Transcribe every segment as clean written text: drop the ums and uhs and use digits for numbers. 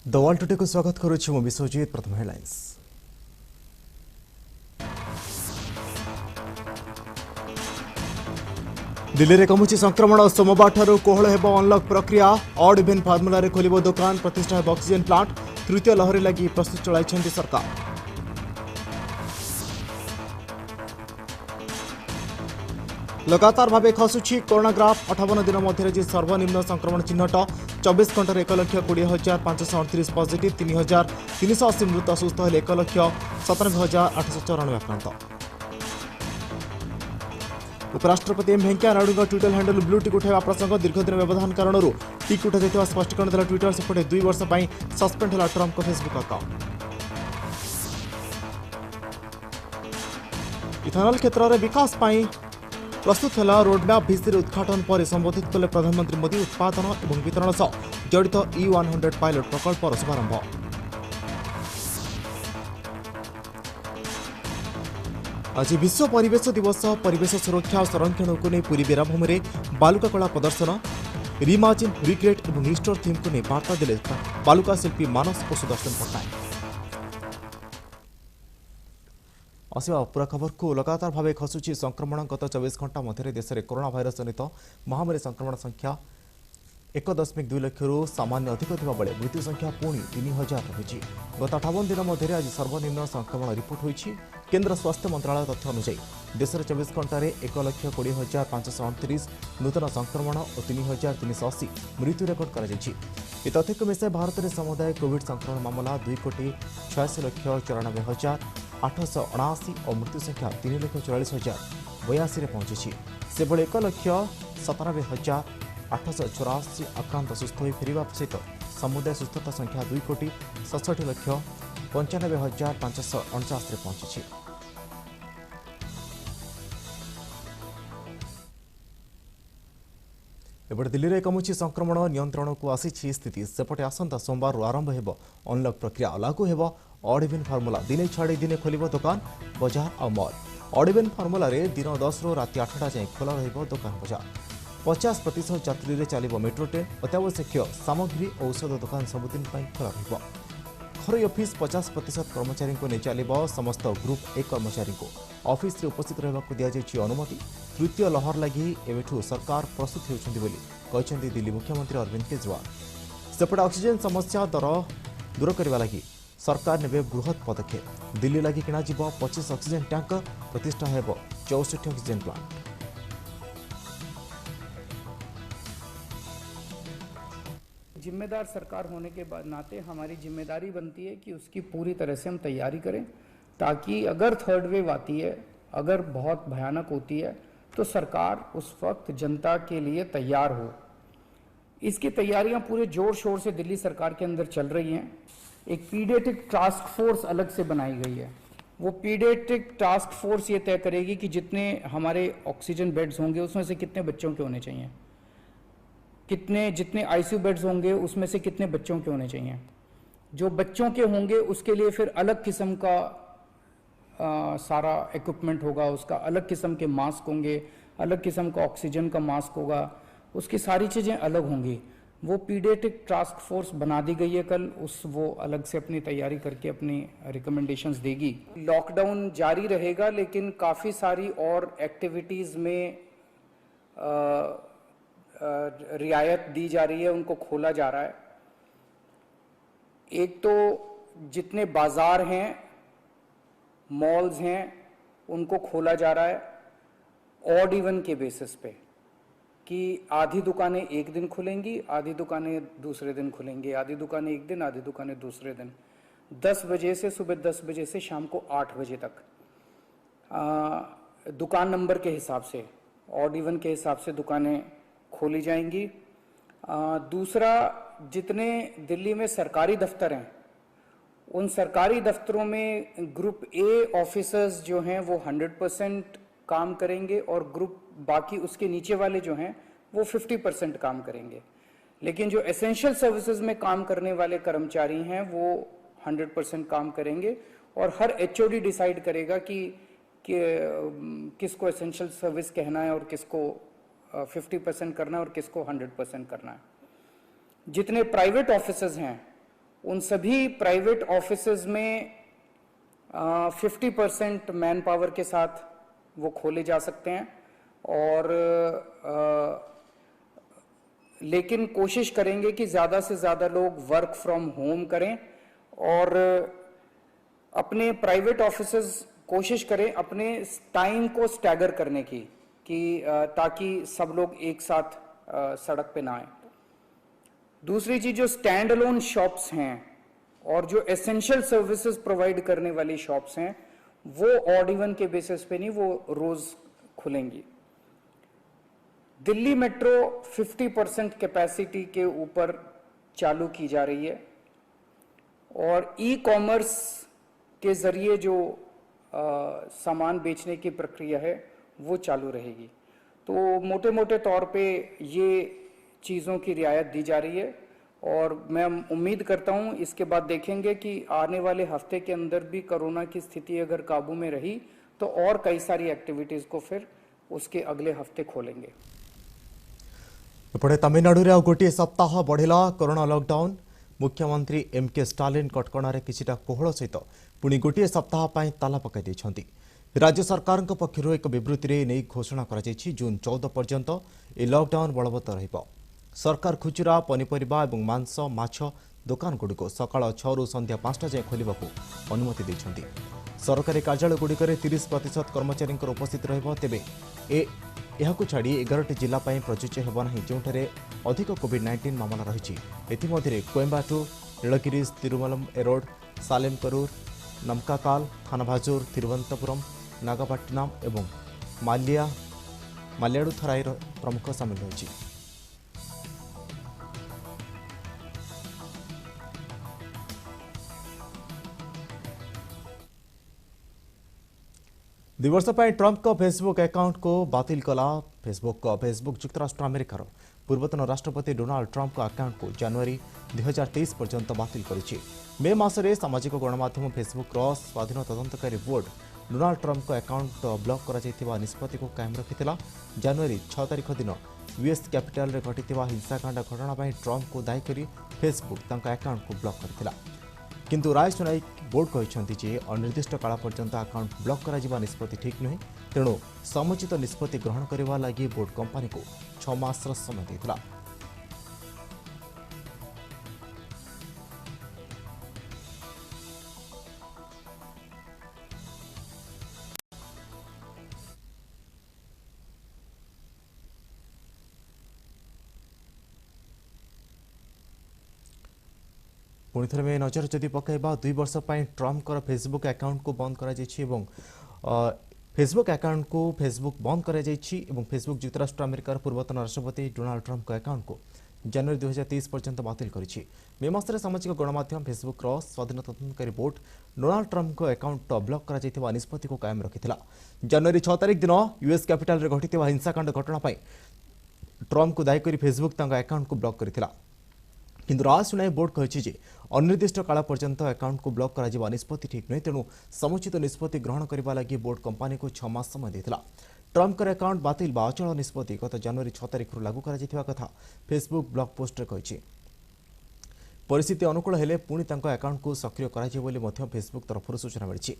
The world today को स्वागत करुच्ची मु विश्वजीत। प्रथम हेडलाइंस। दिल्ली में कमुची संक्रमण सोमवार कोहल हेब अनलक प्रक्रिया। ऑड इवन फार्मुला खोल दुकान प्रतिष्ठा हेब ऑक्सीजन प्लांट। तृतीय लहरी लगी प्रस्तुत चलाई सरकार। लगातार भाव खसुची कोरोना ग्राफ। 58 दिन मध्य सर्वनिम्न संक्रमण चिन्हट। 24 घंटे 1,20,538 पॉजिटिव। 3,380 मृत। सुस्थ हेले 1,97,894 आक्रांत। उपराष्ट्रपति M Venkaiah Naidu Twitter handle blue tick उठाइवा प्रसंग। दीर्घदिन व्यवधान कारण टिक उठाई स्पष्टीकरण देला ट्विटर। सेपटे 2 वर्ष सस्पेंड है ट्रंप फेसबुक अकाउंट। इथेनॉल क्षेत्र में विकास प्रस्तुत है रोडमैप। भिसी उद्घाटन पर संबोधित कले प्रधानमंत्री मोदी। उत्पादन और वितरण सह जड़ित E100 पायलट प्रकल्पर शुभारंभ। आज विश्व परिवेश दिवस। परिवेश सुरक्षा और संरक्षण को नहीं पूरी बेराभूमि में बालुका कला प्रदर्शन। रिमाजिन रिक्रिएट और रिस्टोर थीम को नहीं वार्ता देले बालुका शिल्पी मानस और सुदर्शन पट्टनायक। आसवा पूरा खबर को। लगातार भाव खसुची संक्रमण। गत 24 घंटा मध्य देश में कोरोना भाइरस जनित महामारी संक्रमण संख्या 1.2 लाख सामान्य अधिक थिबा बेले मृत्यु संख्या पुणी 3,000 रही। गत 58 दिन मध्य आज सर्वनिम्न संक्रमण रिपोर्ट होईछि। केंद्र स्वास्थ्य मंत्रालय तथ्य अनुसार देश में 24 घंटे 1,20,538 नूतन संक्रमण और 3,380 मृत्यु रेकर्ड कर तथ्य को मिसाई भारत में समुदाय कोविड संक्रमण मामला 2,86,94,879 और मृत्यु संख्या 3,44,082 पहुंची। से 1,97,884 आक्रांत सुस्थ हो फेरिबा सहित समुदाय सुस्थता संख्या 2,67,95,549 पहुंची। एपटे दिल्ली में कमुची संक्रमण नियंत्रण को आसी स्थिति। सेपटे आसंता सोमवार आरंभ हेब अनलक प्रक्रिया। लागू हेब ऑड इवन फार्मुला। दिने छाड़ी दिने खोल दुकान बजार और मॉल। ऑड इवन फार्मुला रे दिन 10 रु राति 8टा जाए खोला रहिबो दुकान बजार। 50% यात्री रे चलिबो मेट्रो ट्रेन। अत्यावश्यक सामग्री और औषध दुकान सबुदिन खोला रहिबो। घरोई ऑफिस 50% कर्मचारी को नहीं चलिबो। समस्त ग्रुप ए कर्मचारी को ऑफिस रे उपस्थित रहबाक दिया जायछि अनुमति। तृतीय लहर लगी एवेठू सरकार प्रस्तुत होउछन्ति बोली कहछन्ति दिल्ली मुख्यमंत्री अरविंद केजरीवाल। सेपटे ऑक्सीजन समस्या दूर करबा लगी सरकार नेबे बृहत पदक्षेप। दिल्ली लगी किना जिवो 25 ऑक्सीजन टैंकर। प्रतिष्ठा हेबो 64 ऑक्सीजन प्लांट। जिम्मेदार सरकार होने के नाते हमारी जिम्मेदारी बनती है कि उसकी पूरी तरह से हम तैयारी करें, ताकि अगर थर्ड वेव आती है, अगर बहुत भयानक होती है, तो सरकार उस वक्त जनता के लिए तैयार हो। इसकी तैयारियां पूरे जोर शोर से दिल्ली सरकार के अंदर चल रही हैं। एक पीडियाट्रिक टास्क फोर्स अलग से बनाई गई है। वो पीडियाट्रिक टास्क फोर्स ये तय करेगी कि जितने हमारे ऑक्सीजन बेड्स होंगे उसमें से कितने बच्चों के होने चाहिए, जितने आईसीयू बेड्स होंगे उसमें से कितने बच्चों के होने चाहिए। जो बच्चों के होंगे उसके लिए फिर अलग किस्म का सारा इक्विपमेंट होगा, उसका अलग किस्म के मास्क होंगे, अलग किस्म का ऑक्सीजन का मास्क होगा, उसकी सारी चीज़ें अलग होंगी। वो पीडियाट्रिक टास्क फोर्स बना दी गई है कल। वो अलग से अपनी तैयारी करके अपनी रिकमेंडेशंस देगी। लॉकडाउन जारी रहेगा, लेकिन काफ़ी सारी और एक्टिविटीज़ में रियायत दी जा रही है, उनको खोला जा रहा है। एक तो जितने बाजार हैं, मॉल्स हैं, उनको खोला जा रहा है ऑड इवन के बेसिस पे, कि आधी दुकानें एक दिन खुलेंगी, आधी दुकानें दूसरे दिन खुलेंगी, आधी दुकानें एक दिन, आधी दुकानें दूसरे दिन। 10 बजे से सुबह 10 बजे से शाम को 8 बजे तक दुकान नंबर के हिसाब से, ऑड इवन के हिसाब से दुकानें खोली जाएंगी। दूसरा, जितने दिल्ली में सरकारी दफ्तर हैं, उन सरकारी दफ्तरों में ग्रुप ए ऑफिसर्स जो हैं वो 100% काम करेंगे और ग्रुप बाकी उसके नीचे वाले जो हैं वो 50% काम करेंगे। लेकिन जो एसेंशियल सर्विसेज में काम करने वाले कर्मचारी हैं वो 100% काम करेंगे और हर एचओडी डिसाइड करेगा कि किसको एसेंशियल सर्विस कहना है और किसको 50% करना है और किसको 100% करना है। जितने प्राइवेट ऑफिसेज हैं उन सभी प्राइवेट ऑफिसेज में 50% मैन पावर के साथ वो खोले जा सकते हैं और लेकिन कोशिश करेंगे कि ज़्यादा से ज़्यादा लोग वर्क फ्रॉम होम करें और अपने प्राइवेट ऑफिसेज कोशिश करें अपने टाइम को स्टैगर करने की कि ताकि सब लोग एक साथ सड़क पे ना आए। दूसरी चीज जो स्टैंड अलोन शॉप्स हैं और जो एसेंशियल सर्विसेज प्रोवाइड करने वाली शॉप्स हैं वो ऑड इवन के बेसिस पे नहीं, वो रोज खुलेंगी। दिल्ली मेट्रो 50% कैपेसिटी के ऊपर चालू की जा रही है और ई कॉमर्स के जरिए जो सामान बेचने की प्रक्रिया है वो चालू रहेगी। तो मोटे मोटे तौर पे ये चीज़ों की रियायत दी जा रही है और मैं उम्मीद करता हूँ इसके बाद देखेंगे कि आने वाले हफ्ते के अंदर भी कोरोना की स्थिति अगर काबू में रही तो और कई सारी एक्टिविटीज़ को फिर उसके अगले हफ्ते खोलेंगे। एपटे तमिलनाडु आ गोटे सप्ताह बढ़िला कोरोना लॉकडाउन। मुख्यमंत्री एमके स्टालिन कटकणार किछिटा कोहल सहित पुणी गोटे सप्ताह पर ताला पकाई देछंती। राज्य सरकार पक्षर एक विवृत्ति नहीं घोषणा कर जून 14 पर्यंत ए लॉकडाउन बलवत्तर रहिबो। सरकार खुचुरा पनीपरिबा और मांस माछ दुकान गुड़िक सकाळ 6 रु संध्या 5टा जाए खोलने अनुमति देछंती। सरकारी कार्यालय गुड़िक 30% कर्मचारी उपस्थित रहिबो। तेबे एहाकु छाड़ी 11टी जिला प्रযোज्य हेब नाही जोंठारे अधिक कोविड-19 मामला रही। एथिमध्यरे कोयम्बाटूर, नीलगिरीज, तिरुमलम एरोड, सालेम करूर, नमकाकाल, थानाभाजुर, तिरुवनंतपुरम, नागपट्टिनम एवं माल्याडुथराई प्रमुख सामिल रही। दिवर्ष ट्रंप को फेसबुक अकाउंट को बातिल कला फेसबुक युक्तराष्ट्र अमेरिकार पूर्वतन राष्ट्रपति डोनाल्ड ट्रंप अकाउंट को जनवरी 2023 पर्यंत बातिल करिछि। मे मासरे सामाजिक गणमाध्यम फेसबुक स्वाधीन तदंतकारी board Donald Trump account block कर निष्पत्ति को कायम रखिथिला। जनवरी 6 तारिख दिन यूएस कैपिटल रे घटिथिबा हिंसाकांड घटना पर ट्रंप को दायी करी फेसबुक तांका अकाउंट को ब्लॉक करथिला। किंतु राय सुनाई बोर्ड कहते जे अनिर्दिष्ट काल पर्यंत अकाउंट ब्लॉक करा निष्पत्ति ठीक नुहे, तेणु समुचित निष्पत्ति ग्रहण करने लगी बोर्ड कंपनी को 6 मास समय देथिला। पुणी थे में नजर जदि पकड़ा 2 वर्ष ट्रंप फेसबुक अकाउंट को बंद कर फेसबुक अकाउंट को फेसबुक बंद कर फेसबुक युक्तराष्ट्र अमेरिकार पूर्वतन राष्ट्रपति डोनाल्ड ट्रंप अकाउंट को जनवरी 2023 पर्यंत बातिल करिछि। मे मासरे सामाजिक गणमाध्यम फेसबुक स्वाधीन तदंतकारी board Donald Trump account block कर निष्पत्ति को कायम रखिथिला। जनवरी 6 तारिख दिन यूएस कैपिटल रे घटिथिबा हिंसाकांड घटना पर ट्रंप को दायी कर फेसबुक अकाउंट को ब्लॉक करथिला। किंतु राय सुनाई बोर्ड कहिछि अनिर्दिष्ट काल पर्यंत अकाउंट को ब्लॉक करा निष्पत्ति ठीक नहीं, तेणु समुचित निष्पत्ति ग्रहण करने लगी बोर्ड कंपनी को 6 मास समय देथिला। ट्रंप अकाउंट बातिल बा अचल निष्पत्ति गत जनवरी 6 तारिख लागू करा कथा फेसबुक ब्लॉग पोस्ट रे कहिछि। परिस्थिति अनुकूल हेले पुणी तांको अकाउंट को सक्रिय करा बोली मध्य फेसबुक तरफ सूचना मिली।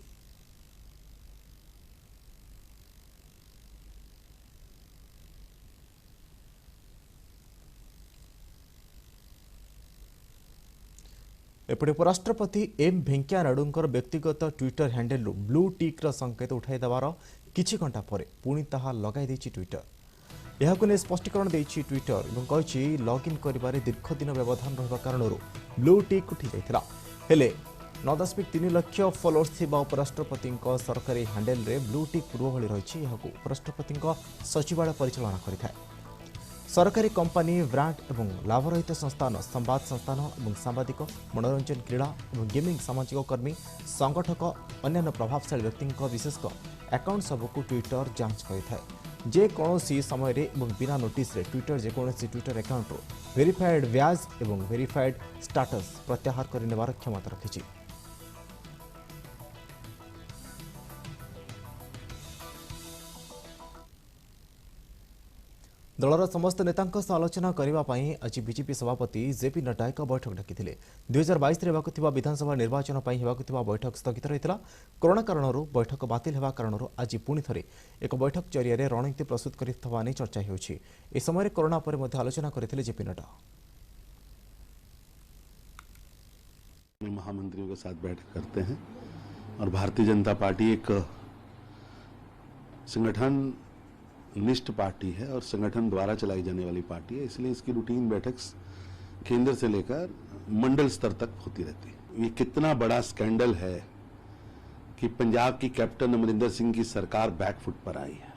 एपटे उपराष्ट्रपति एम वेंकैया नायडूंकर व्यक्तिगत ट्विटर हैंडल ब्लू टिक संकेत उठाई देवार किछि घंटा परे पुणी ताहा लगाई देछि ट्विटर। यहाकु ने स्पष्टीकरण देछि ट्विटर एवं कहिछि लॉगिन करिबारे दीर्घ दिन व्यवधान रहबा कारणरू ब्लू टिक उठी जाइथिला। हेले 9.3 लाख फॉलोअर्स थिबा उपराष्ट्रपति सरकारी हैंडल रे ब्लू टिक पूर्व भली रहिछि। यहाकु उपराष्ट्रपति सचिवालय परिचालना करिथाय। सरकारी कंपनी ब्रांड एवं लाभरहित संस्थान संवाद संस्थान और सांबादिक मनोरंजन क्रीड़ा और गेमिंग सामाजिक कर्मी संगठक अन्य प्रभावशाली व्यक्ति विशेषकर अकाउंट सबको ट्विटर जांच करें। जेकोसी समय बिना नोटिस रे ट्विटर जेकोसी ट्विटर अकाउंट वेरीफाइड व्याज एवं वेरीफाइड स्टाटस प्रत्याहार करने क्षमता रखी। दलर समस्त नेतांक सह आलोचना करने आज बीजेपी सभापति जेपी नड्डा एक बैठक डाकिथिले 2022 रे हेबाकुथिबा विधानसभा निर्वाचन पई हेबाकुथिबा बैठक स्थगित रहितला। कोरोना कारणरू बैठक बातिल हेबा कारणरू आज पुणी थरे एक बैठक जरिया रणनीति प्रस्तुत करिथबा नै चर्चा हेउछि। ए समय कोरोना पर मध्ये आलोचना करथिले जेपी नड्डा। महामंत्रियों के साथ बैठक करते हैं और भारतीय जनता पार्टी एक संगठन निष्ठ पार्टी है और संगठन द्वारा चलाई जाने वाली पार्टी है, इसलिए इसकी रूटीन बैठक केंद्र से लेकर मंडल स्तर तक होती रहती है। ये कितना बड़ा स्कैंडल है कि पंजाब की कैप्टन अमरिंदर सिंह की सरकार बैकफुट पर आई है।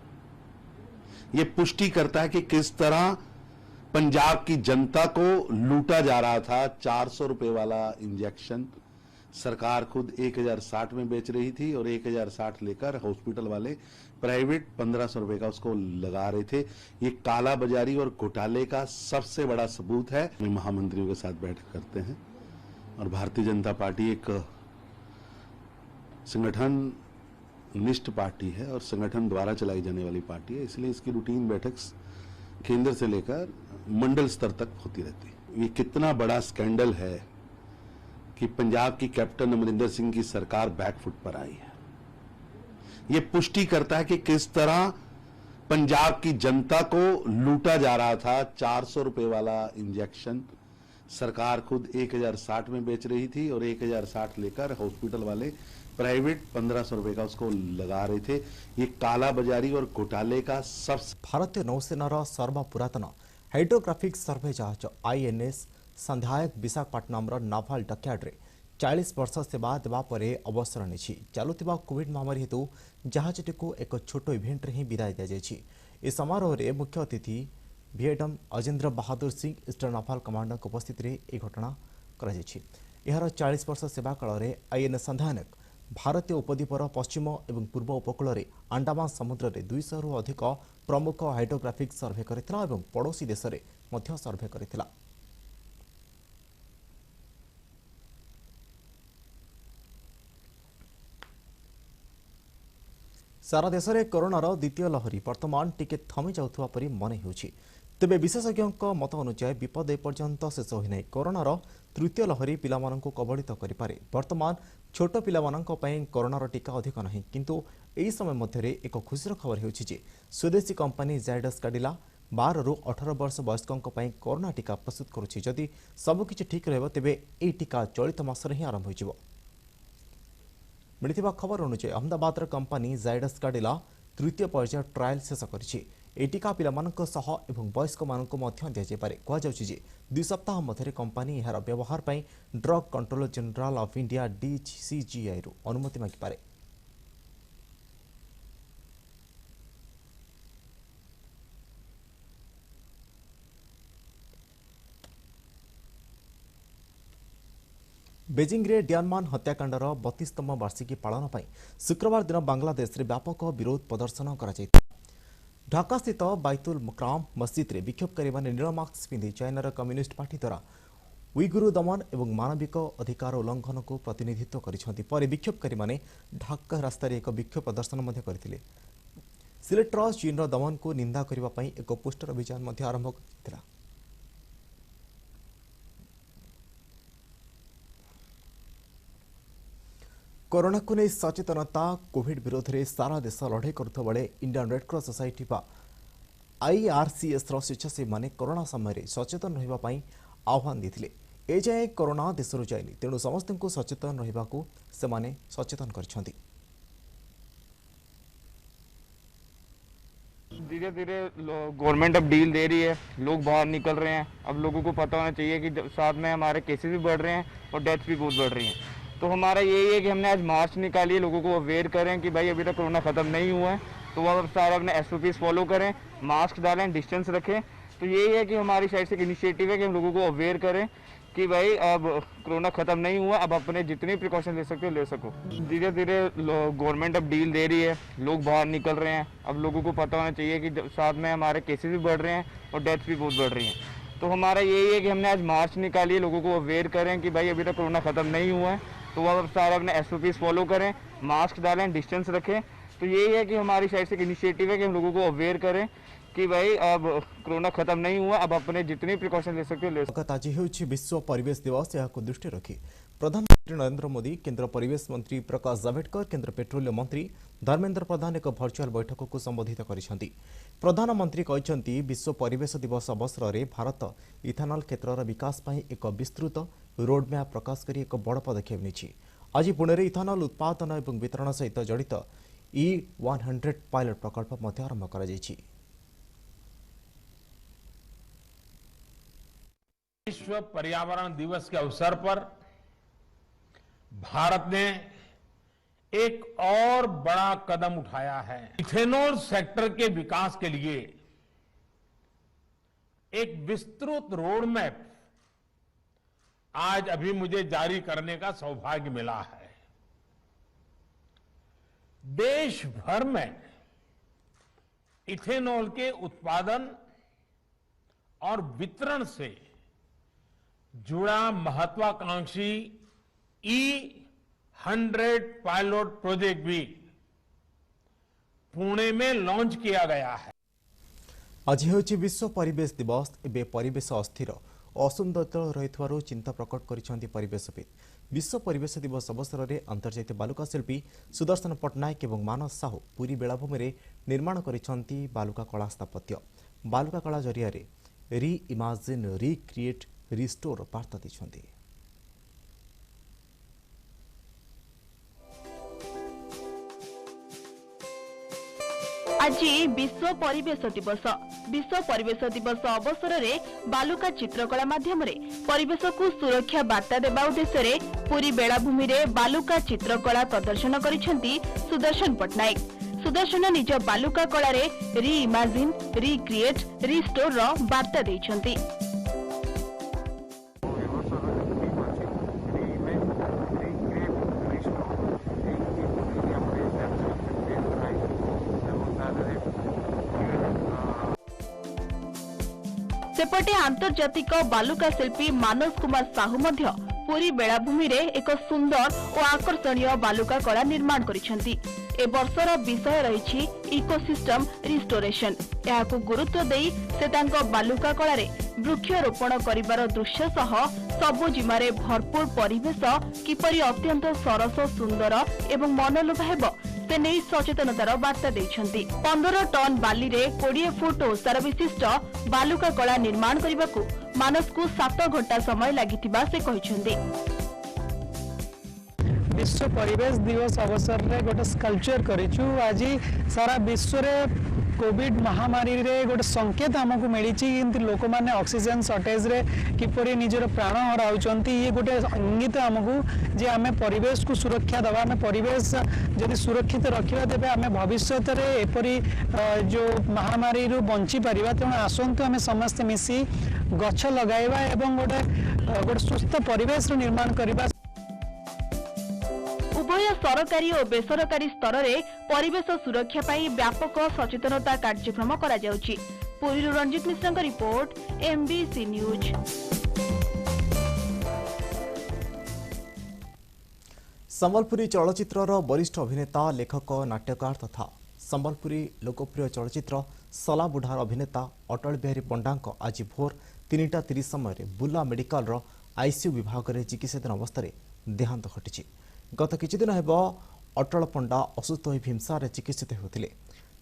ये पुष्टि करता है कि किस तरह पंजाब की जनता को लूटा जा रहा था। 400 रुपए वाला इंजेक्शन सरकार खुद 1060 में बेच रही थी और 1060 लेकर हॉस्पिटल वाले प्राइवेट 1500 रुपए का उसको लगा रहे थे। ये काला बाजारी और घोटाले का सबसे बड़ा सबूत है। महामंत्रियों के साथ बैठक करते हैं और भारतीय जनता पार्टी एक संगठन निष्ठ पार्टी है और संगठन द्वारा चलाई जाने वाली पार्टी है, इसलिए इसकी रूटीन बैठक केंद्र से लेकर मंडल स्तर तक होती रहती है। ये कितना बड़ा स्कैंडल है कि पंजाब की कैप्टन अमरिंदर सिंह की सरकार बैकफुट पर आई है। ये पुष्टि करता है कि किस तरह पंजाब की जनता को लूटा जा रहा था। 400 रुपए वाला इंजेक्शन सरकार खुद 1060 में बेच रही थी और 1060 लेकर हॉस्पिटल वाले प्राइवेट 1500 रुपए का उसको लगा रहे थे। ये काला बाजारी और घोटाले का सबसे भारतीय नौसेनार सर्वपुरातन हाइड्रोग्राफिक सर्वे जहाज आईएनएस संध्यायक विशाखापट्टनम नाभाल डकयार्ड 40 वर्ष सेवा देवा परे अवसर नहीं चलुवा कोविड महामारी हेतु जहाजटी को एक छोट इभेंट रे ही विदाय दी जाएगी। इस समारोह में मुख्य अतिथि भिएडम Ajendra Bahadur Singh eastern naval commander उपस्थित यह घटना यार 40 वर्ष सेवा काल में आईएनएस संध्यायक भारतीय उपद्वीपर पश्चिम और पूर्व उपकूल में अंडमान समुद्र में 200 रु अधिक प्रमुख हाइड्रोग्राफिक सर्वे करथिला एवं पड़ोसी देश में मध्य सर्वे करथिला। सारा देश में कोरोनार द्वितीय लहरी वर्तमान टिके थमी जाउथुवा परि मन हेउछि। तेबे विशेषज्ञों मत अनुसार विपद एपर्यंत शेष होइनाई। कोरोनार तृतीय लहरी पिलामानंकु कबलित करिपारे। वर्तमान छोट पिलामानंक पई कोरोनार टीका अधिक नहीं, किंतु एही समय मध्यरे एक खुशीर खबर हेउछि जे स्वदेशी कंपनी जायडस काडिला 12 रु 18 वर्ष वयस्कों पई कोरोना टीका प्रस्तुत करुछि। जदि सबकिछि ठीक रहबो तेबे एही टीका चलित मासरे ही आरंभ होइजिवो। मिलिथिबा खबर अनुसार अहमदाबाद कंपनी जायडस काडिला तृतीय पर्याय ट्रायल शेष करिछि। ए टीका पिलामानंक सह एवं वयस्क मानक मध्य दिया जायपारे। कहा जाउछि जे 2 सप्ताह मध्यरे कंपनी एहार व्यवहार पई drug controller general of India DCGI रु अनुमति मागि पारे। बेजिंग रे डियानमान हत्याकांडर 32तम वार्षिकी पालन पर शुक्रवार दिन बांग्लादेश रे व्यापक विरोध प्रदर्शन कर ढाका स्थित बैतुल मुकराम मस्जिद रे विक्षोभकारी माने नील मास्क पिंधि चाइनार कम्युनिस्ट पार्टी द्वारा उइगुर दमन एवं मानविक अधिकार उल्लंघन को प्रतिनिधित्व करिसेंति। पर विक्षोभकारी माने ढाका रास्ता रे एक विक्षोभ प्रदर्शन मध्य करथिले। सिलेटर चीनर दमन को निंदा करबा पई एक पोस्टर अभियान मध्य आरंभ करथिला। कोरोना को नहीं सचेतनता कोविड विरोध में सारा देश लड़ाई करुवा बेले इंडियन रेड क्रॉस सोसाइटी आईआरसीएस स्वेच्छासेवी माने कोरोना समय सचेतन रही आह्वान देते। एजाए कोरोना देश जाएनि, तेणु समस्त को सचेतन रहा से सचेतन कर। धीरे धीरे गवर्नमेंट अब डील दे रही है, लोग बाहर निकल रहे हैं। अब लोगों को पता होना चाहिए कि साथ में हमारे केसेस भी बढ़ रहे हैं और डेथ भी बहुत बढ़ रही हैं। तो हमारा यही है कि हमने आज मार्च निकाली है, लोगों को अवेयर करें कि भाई अभी तक कोरोना ख़त्म नहीं हुआ है, तो वो सारे अपने एसओपीज फॉलो करें, मास्क डालें, डिस्टेंस रखें। तो यही है कि हमारी साइड से एक इनिशिएटिव है कि हम लोगों को अवेयर करें कि भाई अब कोरोना ख़त्म नहीं हुआ, अब अपने जितने प्रिकॉशन ले सकते हो ले सको। धीरे धीरे गवर्नमेंट अब डील दे रही है, लोग बाहर निकल रहे हैं। अब लोगों को पता होना चाहिए कि साथ में हमारे केसेस भी बढ़ रहे हैं और डेथ भी बहुत बढ़ रही हैं। तो हमारा यही है कि हमने आज मार्च निकाली है, लोगों को अवेयर करें कि भाई अभी तक कोरोना ख़त्म नहीं हुआ है, तो वो सारे अपने एसओपीज फॉलो करें, मास्क डालें, डिस्टेंस रखें। तो यही है कि हमारी साइड से एक इनिशिएटिव है कि हम लोगों को अवेयर करें कि भाई अब कोरोना खत्म नहीं हुआ, अब अपने जितनी प्रिकॉशन ले सकते हो ले सकते। आज ହେଉଛି विश्व परिवेश दिवस। ଏହାକୁ ଦୃଷ୍ଟିରେ ରଖି ପ୍ରଧାନମନ୍ତ୍ରୀ ନରେନ୍ଦ୍ର ମୋଦି, କେନ୍ଦ୍ର ପରିବେଶ ମନ୍ତ୍ରୀ ପ୍ରକାଶ ଜାଭେଡକର, କେନ୍ଦ୍ର ପେଟ୍ରୋଲିୟମ ମନ୍ତ୍ରୀ ଧର୍ମେନ୍ଦ୍ର ପ୍ରଧାନ ଏକ ଭର୍ଚୁଆଲ ବୈଠକକୁ ସମ୍ବୋଧିତ କରିଛନ୍ତି। ପ୍ରଧାନମନ୍ତ୍ରୀ କହିଛନ୍ତି ବିଶ୍ବ ପରିବେଶ ଦିବସ ଅବସରରେ ଭାରତ ଇଥାନଲ କ୍ଷେତ୍ରର ବିକାଶ ପାଇଁ ଏକ ବିସ୍ତୃତ ରୋଡମ୍ୟାପ୍ ପ୍ରକାଶ କରି ଏକ ବଡ଼ ପଦକ୍ଷେପ ନେଇଛି। ଆଜି ପୁଣେରେ ଇଥାନଲ ଉତ୍ପାଦନ ଏବଂ ବିତରଣ ସହିତ ଜଡ଼ିତ E100 ପାଇଲଟ ପ୍ରକଳ୍ପ ମଧ୍ୟ ଆରମ୍ଭ କରାଯାଇଛି। विश्व पर्यावरण दिवस के अवसर पर भारत ने एक और बड़ा कदम उठाया है। इथेनॉल सेक्टर के विकास के लिए एक विस्तृत रोड मैप आज अभी मुझे जारी करने का सौभाग्य मिला है। देश भर में इथेनॉल के उत्पादन और वितरण से जुड़ा महत्वाकांक्षी E100 पायलट प्रोजेक्ट भी पुणे में लॉन्च किया गया है। आज ହେଉଛି विश्व परिवेश दिवस। ଏବେ ପରିବେଶ ଅସ୍ଥିର ଅସୁନ୍ଦର ରହିଥିବାରୁ ଚିନ୍ତା ପ୍ରକଟ କରିଛନ୍ତି ପରିବେଶବିତ୍। विश्व परिवेश दिवस अवसर में अंतर्जातीय बालुका शिल्पी सुदर्शन पट्टनायक और मानस साहू पुरी बेलाभूमि में निर्माण करिसेंती बालुका कला स्थापत्य। बालुका कला जरिया री इमाजिन, रिक्रिएट, रिस्टोर वार्ता देछंती। आज विश्व परिवेश दिवस। विश्व परिवेश दिवस अवसर में बालुका चित्रकला माध्यम परिवेश को सुरक्षा वार्ता देवा उद्देश्य पुरी बेलाभूमि में बालुका चित्रकला प्रदर्शन करिसेंती सुदर्शन पट्टनायक। सुदर्शन निज बालुका कला री इमाजिन, रिक्रिएट, रिस्टोर वार्ता देछंती। सेपटे आंतर्जातिक बालुका शिल्पी मानस कुमार साहू मध्य पुरी बेलाभूमि रे एक सुंदर और आकर्षणीय बालुका कला निर्माण करिसेंती। ए वर्षर विषय रही इकोसिस्टम रिस्टोरेशन। याकु गुरुत्व देई से तांको बालुका कला रे वृक्षरोपण करिबार दृश्य सह सबुजिमारे भरपूर परिवेश किपरि अत्यंत सरस सुंदर एवं मनलोभा हेबो से नहीं सचेतनतार वार्ता देइछंती। 15 टन बाली रे 20 फुट ओसार विशिष्ट बालुका कला निर्माण करने मानस को 7 घंटा समय लागिथिबा से कहिछंती। विश्व परिवेश दिवस अवसर रे गोटे स्कल्पचर करिछु। आज सारा विश्व रे कोविड महामारी रे गोटे संकेत हमको मिली कि लोक मैंने ऑक्सीजन शॉर्टेज रे किपरि निजर प्राण हराउचंती। ये गोटे इंगित हमको जे आमे परिवेश को सुरक्षा दवा, आमे परिवेश जदि सुरक्षित रखिबा तेबे आमे भविष्य रे एपरि जो महामारी रू बंची परिबा। तेणु आसंतु आमे समस्त मिसी गछ लगाइबा एवं गोटे सुस्थ परिवेश रो निर्माण करिबा। उभय सरकारी और बेसरकारी स्तर में परिवेश सुरक्षा पाई व्यापक सचेतनता कार्यक्रम करा जाउची। पुरी रंजित मिश्रा का रिपोर्ट, MBC न्यूज। संबलपुरी चलचित्रर वरिष्ठ अभिनेता, लेखक, नाट्यकार तथा संबलपुरी लोकप्रिय चलचित्र सलाबुढ़ार अभिनेता अटल बिहारी पंडांक आज भोर 3:30 समय बुर्ला मेडिकल ICU विभाग में चिकित्साधीन अवस्था देहांत घटी। गत किछि दिन हेब अटल पंडा असुस्थ होई भीमसार चिकित्सित होते।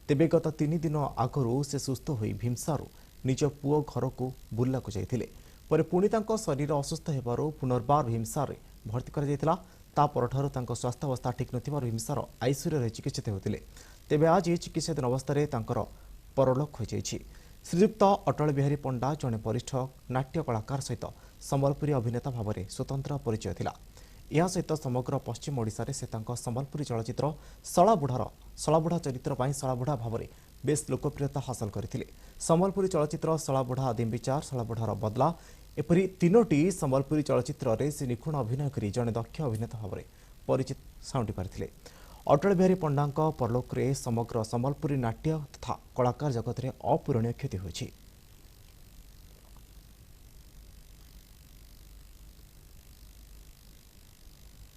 तेबे गत 3 दिन आगरू से सुस्थ होई भीमसारू निज पुओ घर को बुर्ला को जाइथिले। पर पुणी तांको शरीर असुस्थ हेबारू पुनर्बार भीमसार भर्ती करा जाइथिला। ता परठारू तांको स्वास्थ्यावस्था ठीक नथिबारू भीमसार ICU रे चिकित्सित होते। तेबे आज चिकित्साधीन अवस्था तांकर परलोक हो जाइछि। श्रीयुक्त अटल बिहारी पंडा जड़े वरिष्ठ नाट्य कलाकार सहित संबलपुरी अभिनेता भाव में स्वतंत्र परिचय थिला। या सहित समग्र पश्चिम ओडिशा रे से तांको संबलपुरी चलचित्र सलाबुढ़ा चरित्र पाई सलाबुढ़ा भाव में बेस लोकप्रियता हासिल करथिले। संबलपुरी चलचित्र सलाबुढ़ा आदिम विचार, सलाबुढ़ार बदला एपरी 3टी संबलपुरी चलचित्र रे से निखुण अभिनय करी जड़े दक्ष अभिनेता भाव में परिचित साउंटी पारिथिले। अटल बिहारी पंडांक परलोक रे समग्र संबलपुरी नाट्य तथा कलाकार जगत रे अपूरणीय क्षति होइछि।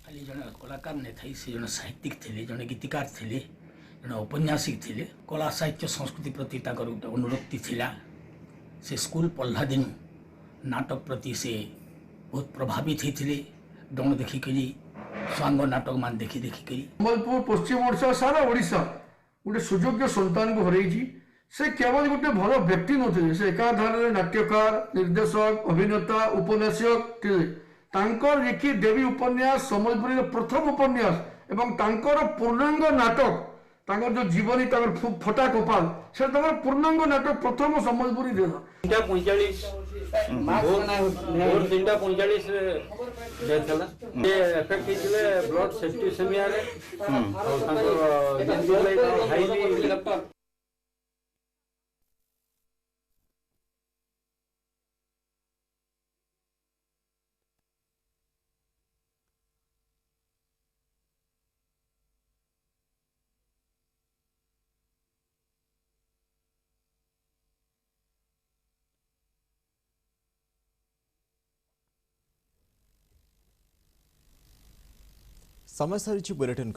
खाली जन कलाकार नहीं थी, से जन साहित्यिक थे, जन गीतकार थे, जड़े उपन्यासिक थे कला साहित्य संस्कृति प्रति गोटे अनुरक्ति थिला से स्कूल पढ़ला दिन नाटक प्रति से बहुत प्रभावित होते दौड़ देखिकी स्वांग नाटक मान देखी सम्बलपुर पश्चिम ओडिशा सारा ओडिशा गोटे सुयोग्य संतान को हरई से केवल गोटे भल व्यक्ति नथिले से एकाधार नाट्यकार निर्देशक अभिनेता उपन्यासक थे लिखि देवी उपन्यास सम्बलपुरी प्रथम उपन्यास एवं तांकर पूर्णांग नाटक तांकर जो जीवनी फटा कपाल से पूर्णांग नाटक प्रथम सम्बलपुरी देला 3:45 ब्लड सेप्टिसेमिया समय सारी बुलेटिन